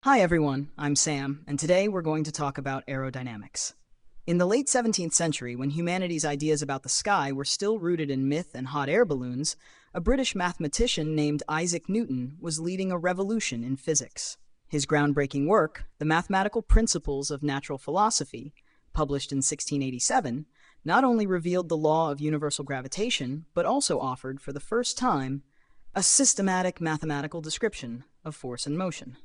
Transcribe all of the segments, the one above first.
Hi everyone, I'm Sam, and today we're going to talk about aerodynamics. In the late 17th century, when humanity's ideas about the sky were still rooted in myth and hot air balloons, a British mathematician named Isaac Newton was leading a revolution in physics. His groundbreaking work, The Mathematical Principles of Natural Philosophy, published in 1687, not only revealed the law of universal gravitation, but also offered, for the first time, a systematic mathematical description of force and motion.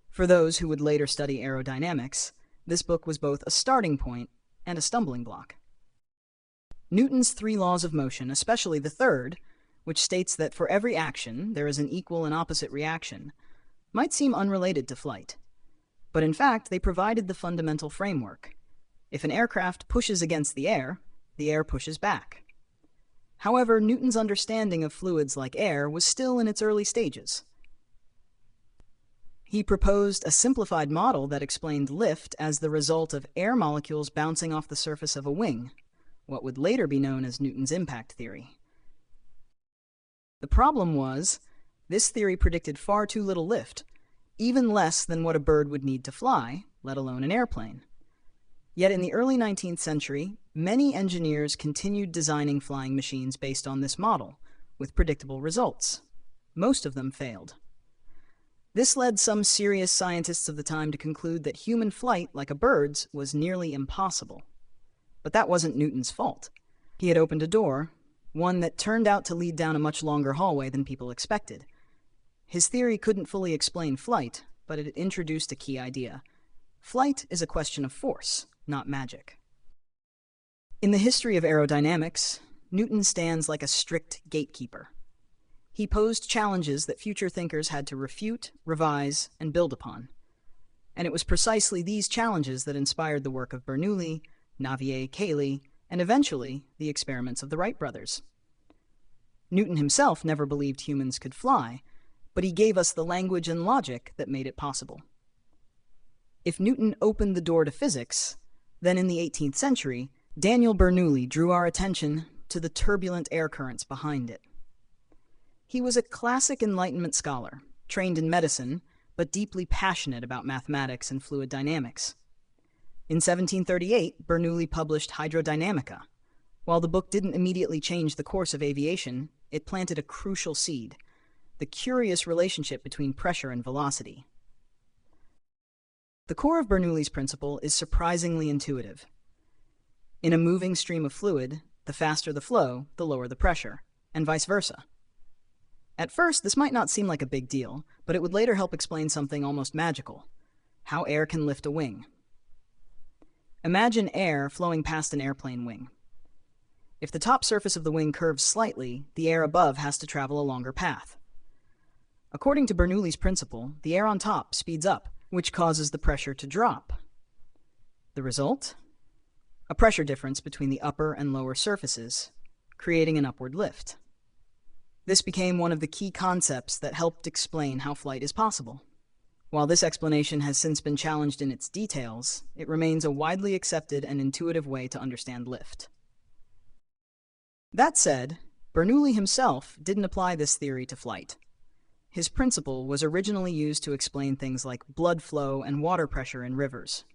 For those who would later study aerodynamics, this book was both a starting point and a stumbling block. Newton's three laws of motion, especially the third, which states that for every action there is an equal and opposite reaction, might seem unrelated to flight. But in fact, they provided the fundamental framework. If an aircraft pushes against the air pushes back. However, Newton's understanding of fluids like air was still in its early stages. He proposed a simplified model that explained lift as the result of air molecules bouncing off the surface of a wing, what would later be known as Newton's impact theory. The problem was, this theory predicted far too little lift, even less than what a bird would need to fly, let alone an airplane. Yet in the early 19th century, many engineers continued designing flying machines based on this model, with predictable results. Most of them failed. This led some serious scientists of the time to conclude that human flight, like a bird's, was nearly impossible. But that wasn't Newton's fault. He had opened a door, one that turned out to lead down a much longer hallway than people expected. His theory couldn't fully explain flight, but it introduced a key idea. Flight is a question of force, not magic. In the history of aerodynamics, Newton stands like a strict gatekeeper. He posed challenges that future thinkers had to refute, revise, and build upon. And it was precisely these challenges that inspired the work of Bernoulli, Navier-Cayley, and eventually the experiments of the Wright brothers. Newton himself never believed humans could fly, but he gave us the language and logic that made it possible. If Newton opened the door to physics, then in the 18th century, Daniel Bernoulli drew our attention to the turbulent air currents behind it. He was a classic Enlightenment scholar, trained in medicine, but deeply passionate about mathematics and fluid dynamics. In 1738, Bernoulli published Hydrodynamica. While the book didn't immediately change the course of aviation, it planted a crucial seed, the curious relationship between pressure and velocity. The core of Bernoulli's principle is surprisingly intuitive. In a moving stream of fluid, the faster the flow, the lower the pressure, and vice versa. At first, this might not seem like a big deal, but it would later help explain something almost magical: how air can lift a wing. Imagine air flowing past an airplane wing. If the top surface of the wing curves slightly, the air above has to travel a longer path. According to Bernoulli's principle, the air on top speeds up, which causes the pressure to drop. The result? A pressure difference between the upper and lower surfaces, creating an upward lift. This became one of the key concepts that helped explain how flight is possible. While this explanation has since been challenged in its details, it remains a widely accepted and intuitive way to understand lift. That said, Bernoulli himself didn't apply this theory to flight. His principle was originally used to explain things like blood flow and water pressure in rivers.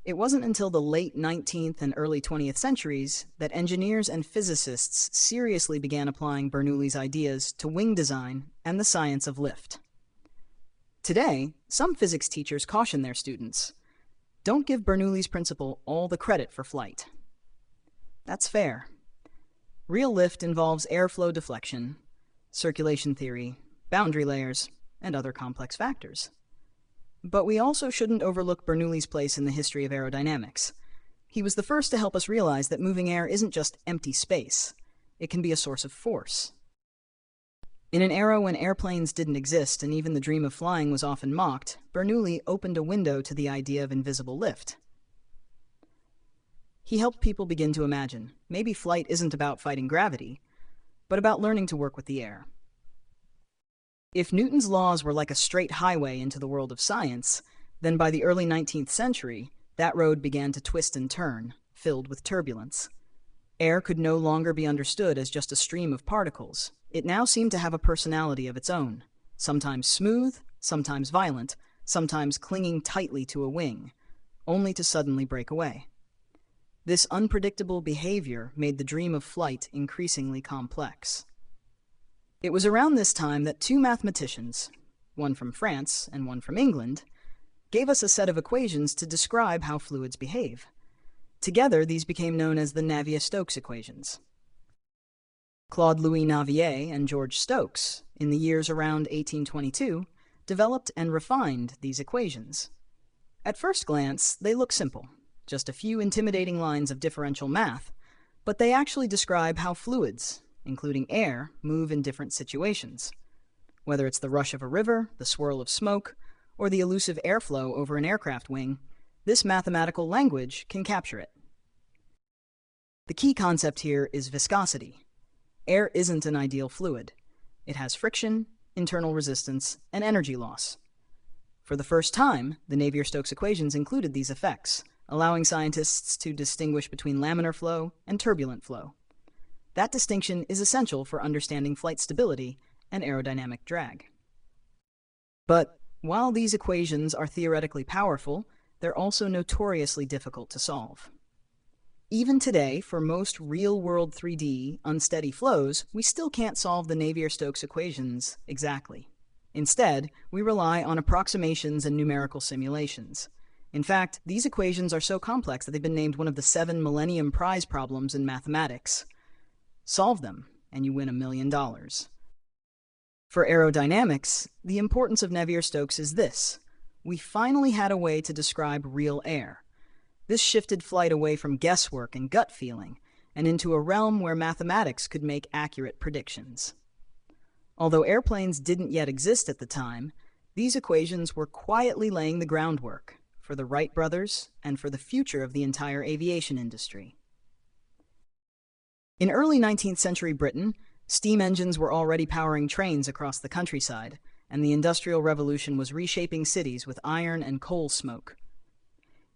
It wasn't until the late 19th and early 20th centuries that engineers and physicists seriously began applying Bernoulli's ideas to wing design and the science of lift. Today, some physics teachers caution their students, don't give Bernoulli's principle all the credit for flight. That's fair. Real lift involves airflow deflection, circulation theory, boundary layers, and other complex factors. But we also shouldn't overlook Bernoulli's place in the history of aerodynamics. He was the first to help us realize that moving air isn't just empty space. It can be a source of force. In an era when airplanes didn't exist and even the dream of flying was often mocked, Bernoulli opened a window to the idea of invisible lift. He helped people begin to imagine, maybe flight isn't about fighting gravity, but about learning to work with the air. If Newton's laws were like a straight highway into the world of science, then by the early 19th century, that road began to twist and turn, filled with turbulence. Air could no longer be understood as just a stream of particles. It now seemed to have a personality of its own, sometimes smooth, sometimes violent, sometimes clinging tightly to a wing, only to suddenly break away. This unpredictable behavior made the dream of flight increasingly complex. It was around this time that two mathematicians, one from France and one from England, gave us a set of equations to describe how fluids behave. Together, these became known as the Navier-Stokes equations. Claude-Louis Navier and George Stokes, in the years around 1822, developed and refined these equations. At first glance, they look simple, just a few intimidating lines of differential math, but they actually describe how fluids, including air, move in different situations. Whether it's the rush of a river, the swirl of smoke, or the elusive airflow over an aircraft wing, this mathematical language can capture it. The key concept here is viscosity. Air isn't an ideal fluid. It has friction, internal resistance, and energy loss. For the first time, the Navier-Stokes equations included these effects, allowing scientists to distinguish between laminar flow and turbulent flow. That distinction is essential for understanding flight stability and aerodynamic drag. But while these equations are theoretically powerful, they're also notoriously difficult to solve. Even today, for most real-world 3D unsteady flows, we still can't solve the Navier-Stokes equations exactly. Instead, we rely on approximations and numerical simulations. In fact, these equations are so complex that they've been named one of the 7 Millennium Prize problems in mathematics. Solve them, and you win $1 million. For aerodynamics, the importance of Navier-Stokes is this. We finally had a way to describe real air. This shifted flight away from guesswork and gut feeling, and into a realm where mathematics could make accurate predictions. Although airplanes didn't yet exist at the time, these equations were quietly laying the groundwork for the Wright brothers and for the future of the entire aviation industry. In early 19th century Britain, steam engines were already powering trains across the countryside, and the Industrial Revolution was reshaping cities with iron and coal smoke.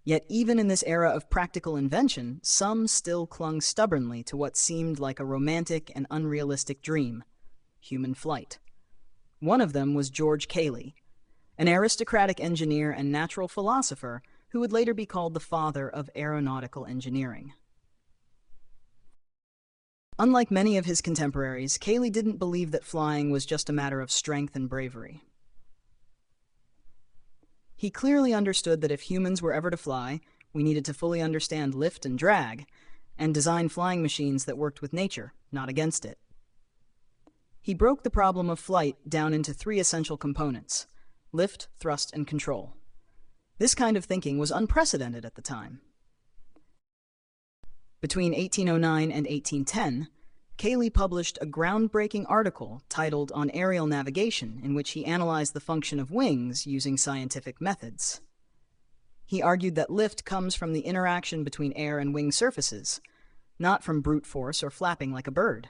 Yet even in this era of practical invention, some still clung stubbornly to what seemed like a romantic and unrealistic dream: human flight. One of them was George Cayley, an aristocratic engineer and natural philosopher who would later be called the father of aeronautical engineering. Unlike many of his contemporaries, Cayley didn't believe that flying was just a matter of strength and bravery. He clearly understood that if humans were ever to fly, we needed to fully understand lift and drag, and design flying machines that worked with nature, not against it. He broke the problem of flight down into 3 essential components: lift, thrust, and control. This kind of thinking was unprecedented at the time. Between 1809 and 1810, Cayley published a groundbreaking article titled On Aerial Navigation, in which he analyzed the function of wings using scientific methods. He argued that lift comes from the interaction between air and wing surfaces, not from brute force or flapping like a bird.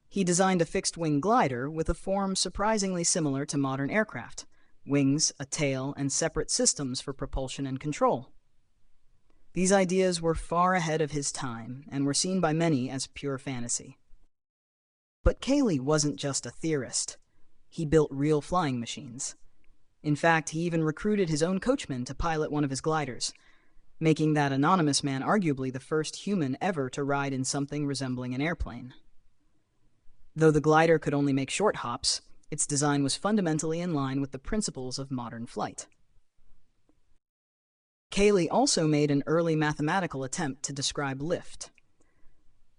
He designed a fixed-wing glider with a form surprisingly similar to modern aircraft: wings, a tail, and separate systems for propulsion and control. These ideas were far ahead of his time and were seen by many as pure fantasy. But Cayley wasn't just a theorist. He built real flying machines. In fact, he even recruited his own coachman to pilot one of his gliders, making that anonymous man arguably the first human ever to ride in something resembling an airplane. Though the glider could only make short hops, its design was fundamentally in line with the principles of modern flight. Cayley also made an early mathematical attempt to describe lift.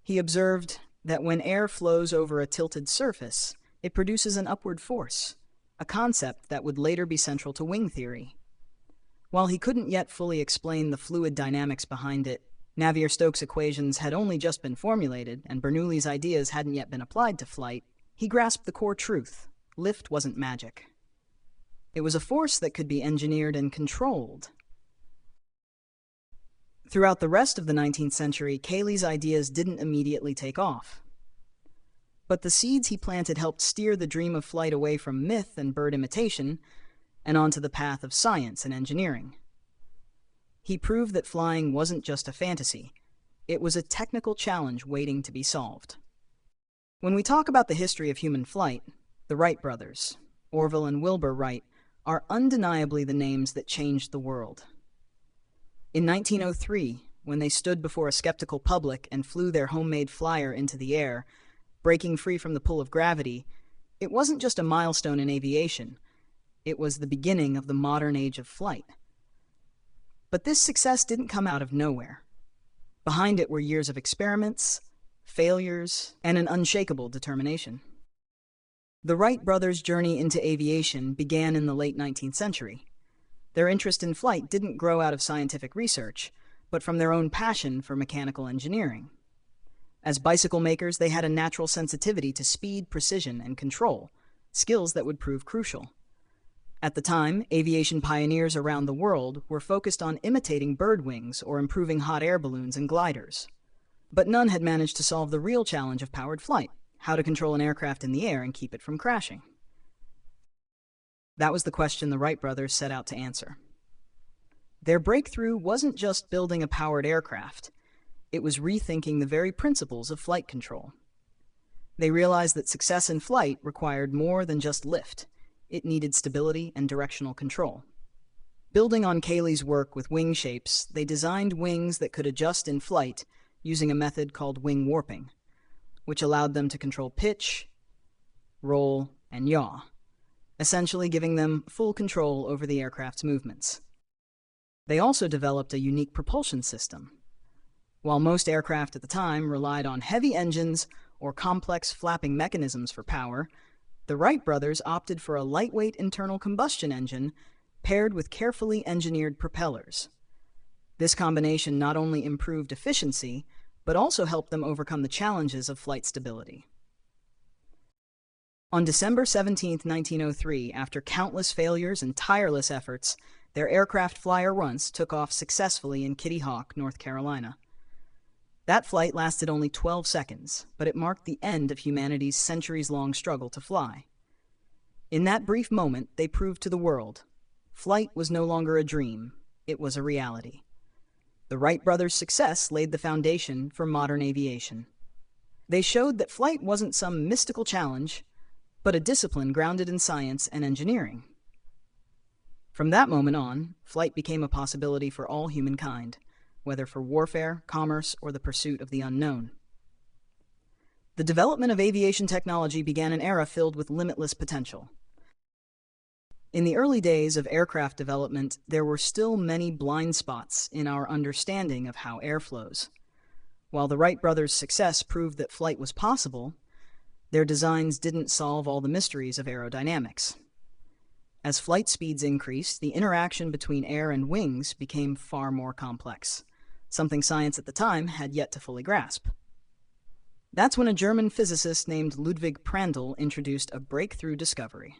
He observed that when air flows over a tilted surface, it produces an upward force, a concept that would later be central to wing theory. While he couldn't yet fully explain the fluid dynamics behind it, Navier-Stokes equations had only just been formulated and Bernoulli's ideas hadn't yet been applied to flight, he grasped the core truth: lift wasn't magic. It was a force that could be engineered and controlled. Throughout the rest of the 19th century, Cayley's ideas didn't immediately take off. But the seeds he planted helped steer the dream of flight away from myth and bird imitation and onto the path of science and engineering. He proved that flying wasn't just a fantasy. It was a technical challenge waiting to be solved. When we talk about the history of human flight, the Wright brothers, Orville and Wilbur Wright, are undeniably the names that changed the world. In 1903, when they stood before a skeptical public and flew their homemade flyer into the air, breaking free from the pull of gravity, it wasn't just a milestone in aviation. It was the beginning of the modern age of flight. But this success didn't come out of nowhere. Behind it were years of experiments, failures, and an unshakable determination. The Wright brothers' journey into aviation began in the late 19th century. Their interest in flight didn't grow out of scientific research, but from their own passion for mechanical engineering. As bicycle makers, they had a natural sensitivity to speed, precision, and control, skills that would prove crucial. At the time, aviation pioneers around the world were focused on imitating bird wings or improving hot air balloons and gliders. But none had managed to solve the real challenge of powered flight: how to control an aircraft in the air and keep it from crashing. That was the question the Wright brothers set out to answer. Their breakthrough wasn't just building a powered aircraft. It was rethinking the very principles of flight control. They realized that success in flight required more than just lift. It needed stability and directional control. Building on Cayley's work with wing shapes, they designed wings that could adjust in flight using a method called wing warping, which allowed them to control pitch, roll, and yaw, essentially giving them full control over the aircraft's movements. They also developed a unique propulsion system. While most aircraft at the time relied on heavy engines or complex flapping mechanisms for power, the Wright brothers opted for a lightweight internal combustion engine paired with carefully engineered propellers. This combination not only improved efficiency, but also helped them overcome the challenges of flight stability. On December 17, 1903, after countless failures and tireless efforts, their aircraft Flyer Once took off successfully in Kitty Hawk, North Carolina. That flight lasted only 12 seconds, but it marked the end of humanity's centuries-long struggle to fly. In that brief moment, they proved to the world, flight was no longer a dream, it was a reality. The Wright brothers' success laid the foundation for modern aviation. They showed that flight wasn't some mystical challenge, but a discipline grounded in science and engineering. From that moment on, flight became a possibility for all humankind, whether for warfare, commerce, or the pursuit of the unknown. The development of aviation technology began an era filled with limitless potential. In the early days of aircraft development, there were still many blind spots in our understanding of how air flows. While the Wright brothers' success proved that flight was possible, their designs didn't solve all the mysteries of aerodynamics. As flight speeds increased, the interaction between air and wings became far more complex, something science at the time had yet to fully grasp. That's when a German physicist named Ludwig Prandtl introduced a breakthrough discovery.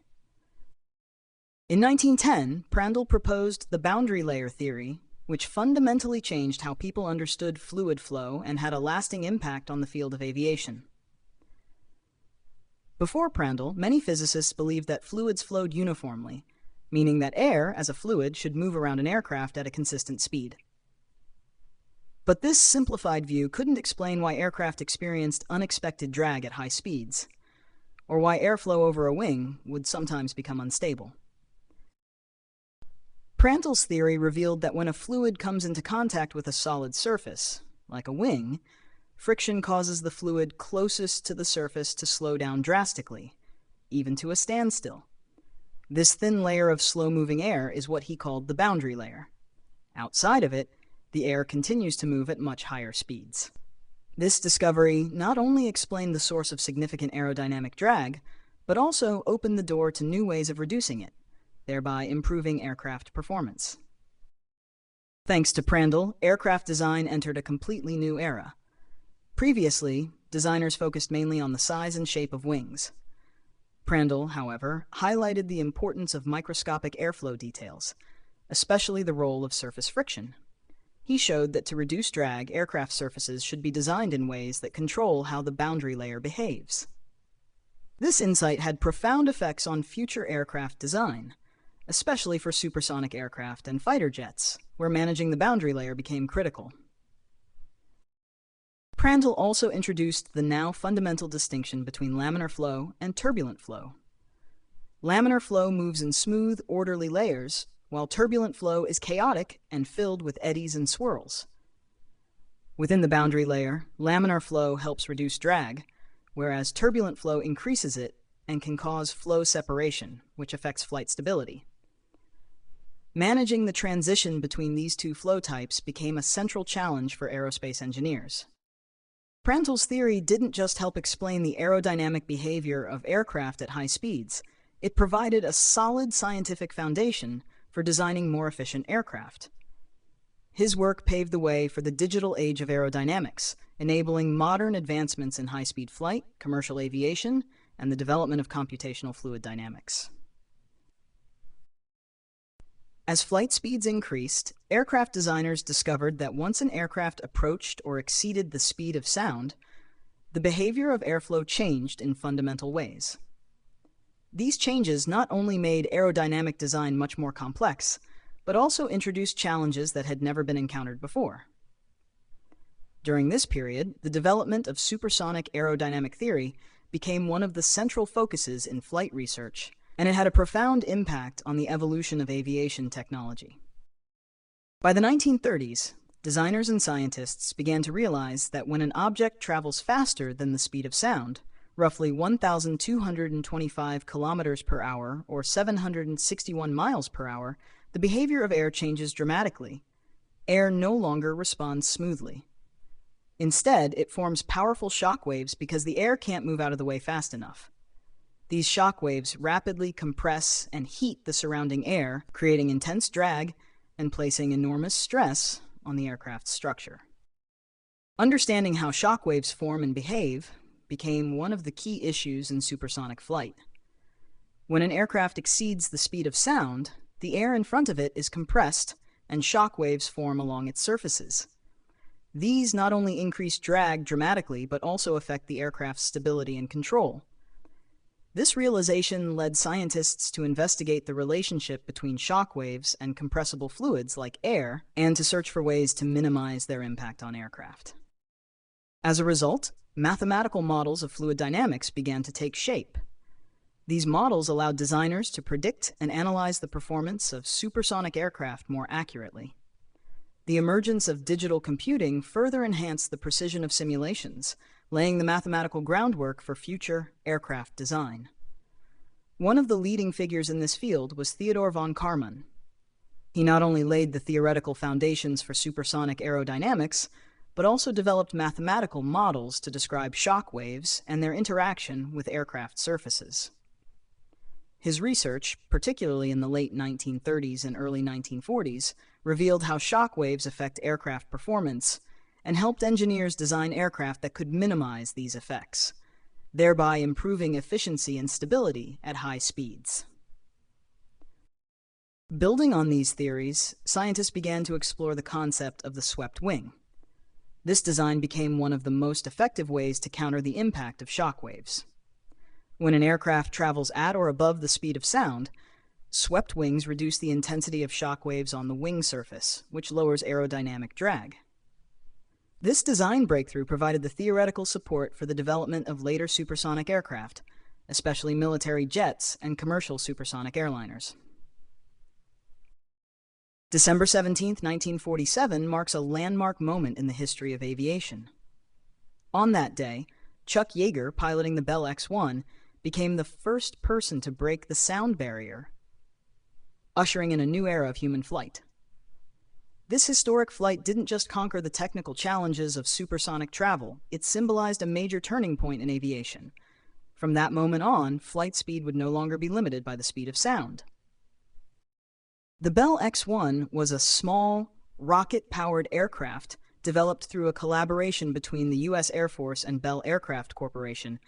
In 1910, Prandtl proposed the boundary layer theory, which fundamentally changed how people understood fluid flow and had a lasting impact on the field of aviation. Before Prandtl, many physicists believed that fluids flowed uniformly, meaning that air, as a fluid, should move around an aircraft at a consistent speed. But this simplified view couldn't explain why aircraft experienced unexpected drag at high speeds, or why airflow over a wing would sometimes become unstable. Prandtl's theory revealed that when a fluid comes into contact with a solid surface, like a wing, friction causes the fluid closest to the surface to slow down drastically, even to a standstill. This thin layer of slow-moving air is what he called the boundary layer. Outside of it, the air continues to move at much higher speeds. This discovery not only explained the source of significant aerodynamic drag, but also opened the door to new ways of reducing it, thereby improving aircraft performance. Thanks to Prandtl, aircraft design entered a completely new era. Previously, designers focused mainly on the size and shape of wings. Prandtl, however, highlighted the importance of microscopic airflow details, especially the role of surface friction. He showed that to reduce drag, aircraft surfaces should be designed in ways that control how the boundary layer behaves. This insight had profound effects on future aircraft design, especially for supersonic aircraft and fighter jets, where managing the boundary layer became critical. Prandtl also introduced the now fundamental distinction between laminar flow and turbulent flow. Laminar flow moves in smooth, orderly layers, while turbulent flow is chaotic and filled with eddies and swirls. Within the boundary layer, laminar flow helps reduce drag, whereas turbulent flow increases it and can cause flow separation, which affects flight stability. Managing the transition between these two flow types became a central challenge for aerospace engineers. Prandtl's theory didn't just help explain the aerodynamic behavior of aircraft at high speeds, it provided a solid scientific foundation for designing more efficient aircraft. His work paved the way for the digital age of aerodynamics, enabling modern advancements in high-speed flight, commercial aviation, and the development of computational fluid dynamics. As flight speeds increased, aircraft designers discovered that once an aircraft approached or exceeded the speed of sound, the behavior of airflow changed in fundamental ways. These changes not only made aerodynamic design much more complex, but also introduced challenges that had never been encountered before. During this period, the development of supersonic aerodynamic theory became one of the central focuses in flight research, and it had a profound impact on the evolution of aviation technology. By the 1930s, designers and scientists began to realize that when an object travels faster than the speed of sound, roughly 1,225 kilometers per hour or 761 miles per hour, the behavior of air changes dramatically. Air no longer responds smoothly. Instead, it forms powerful shock waves because the air can't move out of the way fast enough. These shock waves rapidly compress and heat the surrounding air, creating intense drag and placing enormous stress on the aircraft's structure. Understanding how shock waves form and behave became one of the key issues in supersonic flight. When an aircraft exceeds the speed of sound, the air in front of it is compressed and shock waves form along its surfaces. These not only increase drag dramatically, but also affect the aircraft's stability and control. This realization led scientists to investigate the relationship between shock waves and compressible fluids like air, and to search for ways to minimize their impact on aircraft. As a result, mathematical models of fluid dynamics began to take shape. These models allowed designers to predict and analyze the performance of supersonic aircraft more accurately. The emergence of digital computing further enhanced the precision of simulations, laying the mathematical groundwork for future aircraft design. One of the leading figures in this field was Theodor von Karman. He not only laid the theoretical foundations for supersonic aerodynamics, but also developed mathematical models to describe shock waves and their interaction with aircraft surfaces. His research, particularly in the late 1930s and early 1940s, revealed how shock waves affect aircraft performance and helped engineers design aircraft that could minimize these effects, thereby improving efficiency and stability at high speeds. Building on these theories, scientists began to explore the concept of the swept wing. This design became one of the most effective ways to counter the impact of shock waves. When an aircraft travels at or above the speed of sound, swept wings reduce the intensity of shock waves on the wing surface, which lowers aerodynamic drag. This design breakthrough provided the theoretical support for the development of later supersonic aircraft, especially military jets and commercial supersonic airliners. December 17, 1947 marks a landmark moment in the history of aviation. On that day, Chuck Yeager, piloting the Bell X-1, became the first person to break the sound barrier, ushering in a new era of human flight. This historic flight didn't just conquer the technical challenges of supersonic travel, it symbolized a major turning point in aviation. From that moment on, flight speed would no longer be limited by the speed of sound. The Bell X-1 was a small, rocket-powered aircraft developed through a collaboration between the U.S. Air Force and Bell Aircraft Corporation,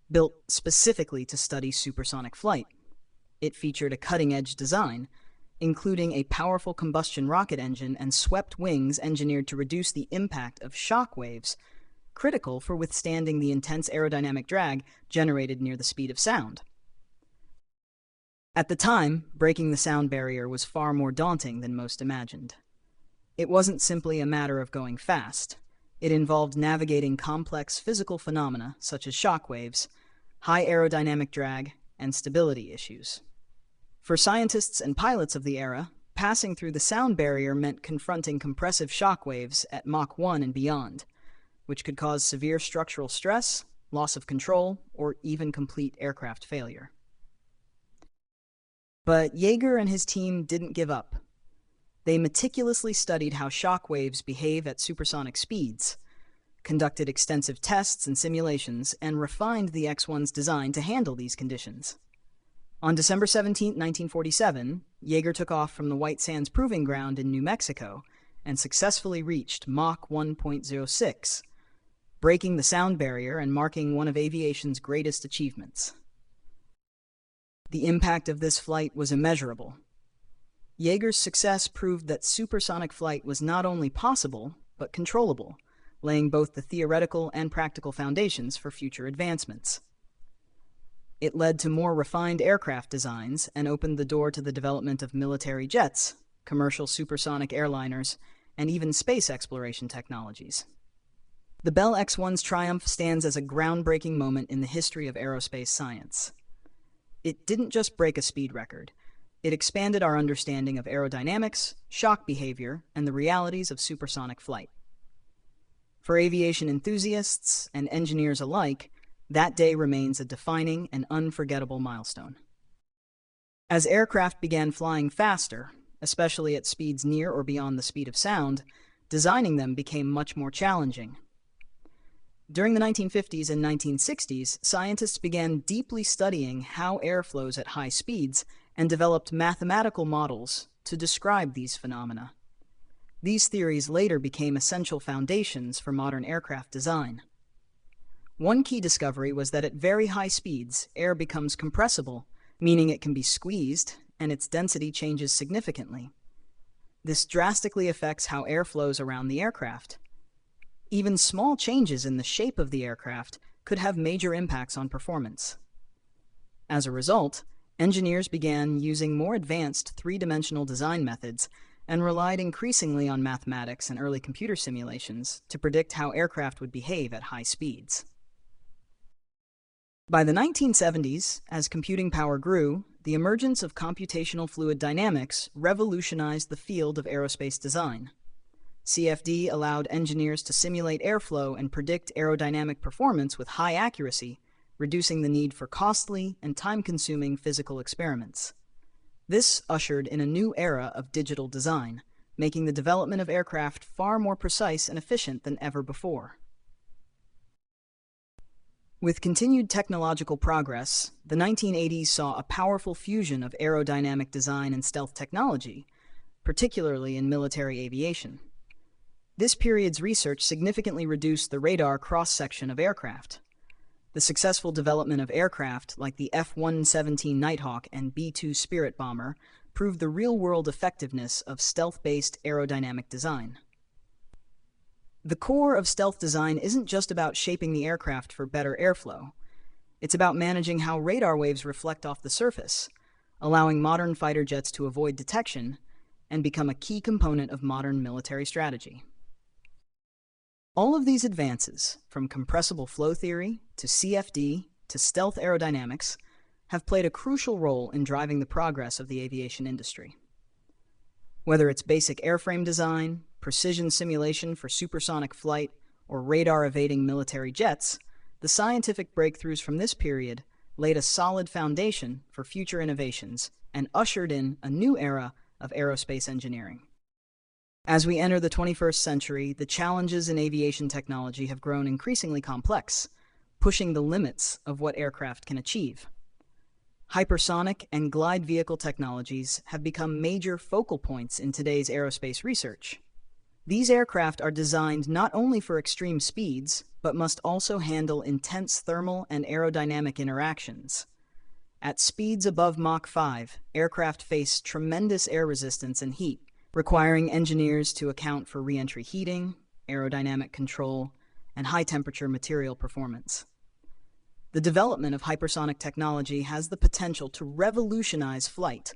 built specifically to study supersonic flight. It featured a cutting-edge design, including a powerful combustion rocket engine and swept wings engineered to reduce the impact of shock waves, critical for withstanding the intense aerodynamic drag generated near the speed of sound. At the time, breaking the sound barrier was far more daunting than most imagined. It wasn't simply a matter of going fast. It involved navigating complex physical phenomena such as shock waves, high aerodynamic drag, and stability issues. For scientists and pilots of the era, passing through the sound barrier meant confronting compressive shock waves at Mach 1 and beyond, which could cause severe structural stress, loss of control, or even complete aircraft failure. But Yeager and his team didn't give up. They meticulously studied how shock waves behave at supersonic speeds, conducted extensive tests and simulations, and refined the X-1's design to handle these conditions. On December 17, 1947, Yeager took off from the White Sands Proving Ground in New Mexico and successfully reached Mach 1.06, breaking the sound barrier and marking one of aviation's greatest achievements. The impact of this flight was immeasurable. Yeager's success proved that supersonic flight was not only possible, but controllable, laying both the theoretical and practical foundations for future advancements. It led to more refined aircraft designs and opened the door to the development of military jets, commercial supersonic airliners, and even space exploration technologies. The Bell X-1's triumph stands as a groundbreaking moment in the history of aerospace science. It didn't just break a speed record. It expanded our understanding of aerodynamics, shock behavior, and the realities of supersonic flight. For aviation enthusiasts and engineers alike, that day remains a defining and unforgettable milestone. As aircraft began flying faster, especially at speeds near or beyond the speed of sound, designing them became much more challenging. During the 1950s and 1960s, scientists began deeply studying how air flows at high speeds and developed mathematical models to describe these phenomena. These theories later became essential foundations for modern aircraft design. One key discovery was that at very high speeds, air becomes compressible, meaning it can be squeezed, and its density changes significantly. This drastically affects how air flows around the aircraft. Even small changes in the shape of the aircraft could have major impacts on performance. As a result, engineers began using more advanced three-dimensional design methods and relied increasingly on mathematics and early computer simulations to predict how aircraft would behave at high speeds. By the 1970s, as computing power grew, the emergence of computational fluid dynamics revolutionized the field of aerospace design. CFD allowed engineers to simulate airflow and predict aerodynamic performance with high accuracy, reducing the need for costly and time-consuming physical experiments. This ushered in a new era of digital design, making the development of aircraft far more precise and efficient than ever before. With continued technological progress, the 1980s saw a powerful fusion of aerodynamic design and stealth technology, particularly in military aviation. This period's research significantly reduced the radar cross-section of aircraft. The successful development of aircraft like the F-117 Nighthawk and B-2 Spirit bomber proved the real-world effectiveness of stealth-based aerodynamic design. The core of stealth design isn't just about shaping the aircraft for better airflow. It's about managing how radar waves reflect off the surface, allowing modern fighter jets to avoid detection and become a key component of modern military strategy. All of these advances, from compressible flow theory to CFD to stealth aerodynamics, have played a crucial role in driving the progress of the aviation industry. Whether it's basic airframe design, precision simulation for supersonic flight, or radar-evading military jets, the scientific breakthroughs from this period laid a solid foundation for future innovations and ushered in a new era of aerospace engineering. As we enter the 21st century, the challenges in aviation technology have grown increasingly complex, pushing the limits of what aircraft can achieve. Hypersonic and glide vehicle technologies have become major focal points in today's aerospace research. These aircraft are designed not only for extreme speeds, but must also handle intense thermal and aerodynamic interactions. At speeds above Mach 5, aircraft face tremendous air resistance and heat, requiring engineers to account for re-entry heating, aerodynamic control, and high-temperature material performance. The development of hypersonic technology has the potential to revolutionize flight,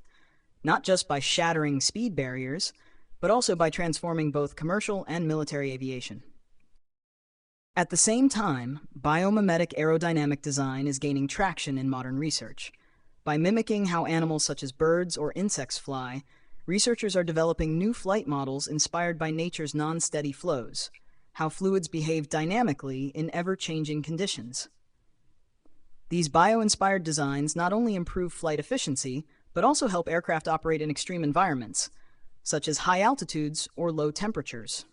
not just by shattering speed barriers, but also by transforming both commercial and military aviation. At the same time, biomimetic aerodynamic design is gaining traction in modern research, By mimicking how animals such as birds or insects fly, researchers are developing new flight models inspired by nature's non-steady flows, how fluids behave dynamically in ever-changing conditions. These bio-inspired designs not only improve flight efficiency, but also help aircraft operate in extreme environments, such as high altitudes or low temperatures.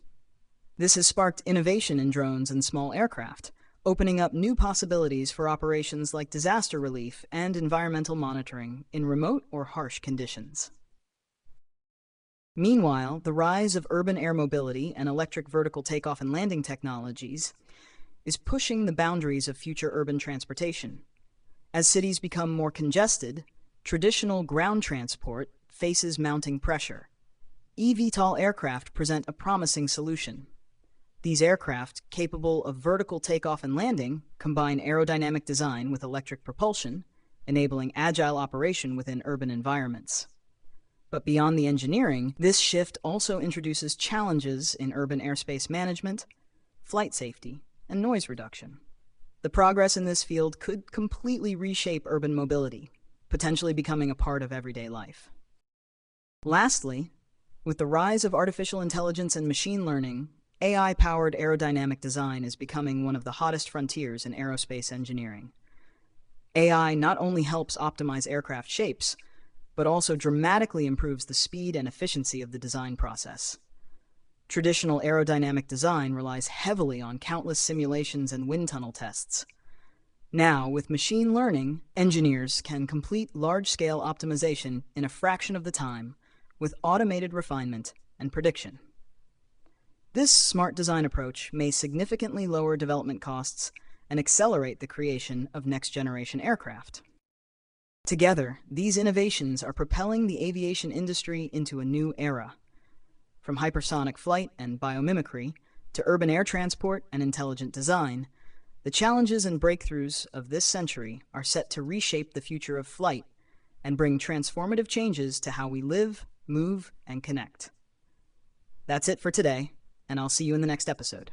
This has sparked innovation in drones and small aircraft, opening up new possibilities for operations like disaster relief and environmental monitoring in remote or harsh conditions. Meanwhile, the rise of urban air mobility and electric vertical takeoff and landing technologies is pushing the boundaries of future urban transportation. As cities become more congested, traditional ground transport faces mounting pressure. eVTOL aircraft present a promising solution. These aircraft, capable of vertical takeoff and landing, combine aerodynamic design with electric propulsion, enabling agile operation within urban environments. But beyond the engineering, this shift also introduces challenges in urban airspace management, flight safety, and noise reduction. The progress in this field could completely reshape urban mobility, potentially becoming a part of everyday life. Lastly, with the rise of artificial intelligence and machine learning, AI-powered aerodynamic design is becoming one of the hottest frontiers in aerospace engineering. AI not only helps optimize aircraft shapes, but also dramatically improves the speed and efficiency of the design process. Traditional aerodynamic design relies heavily on countless simulations and wind tunnel tests. Now, with machine learning, engineers can complete large-scale optimization in a fraction of the time with automated refinement and prediction. This smart design approach may significantly lower development costs and accelerate the creation of next-generation aircraft. Together, these innovations are propelling the aviation industry into a new era. From hypersonic flight and biomimicry to urban air transport and intelligent design, the challenges and breakthroughs of this century are set to reshape the future of flight and bring transformative changes to how we live, move, and connect. That's it for today, and I'll see you in the next episode.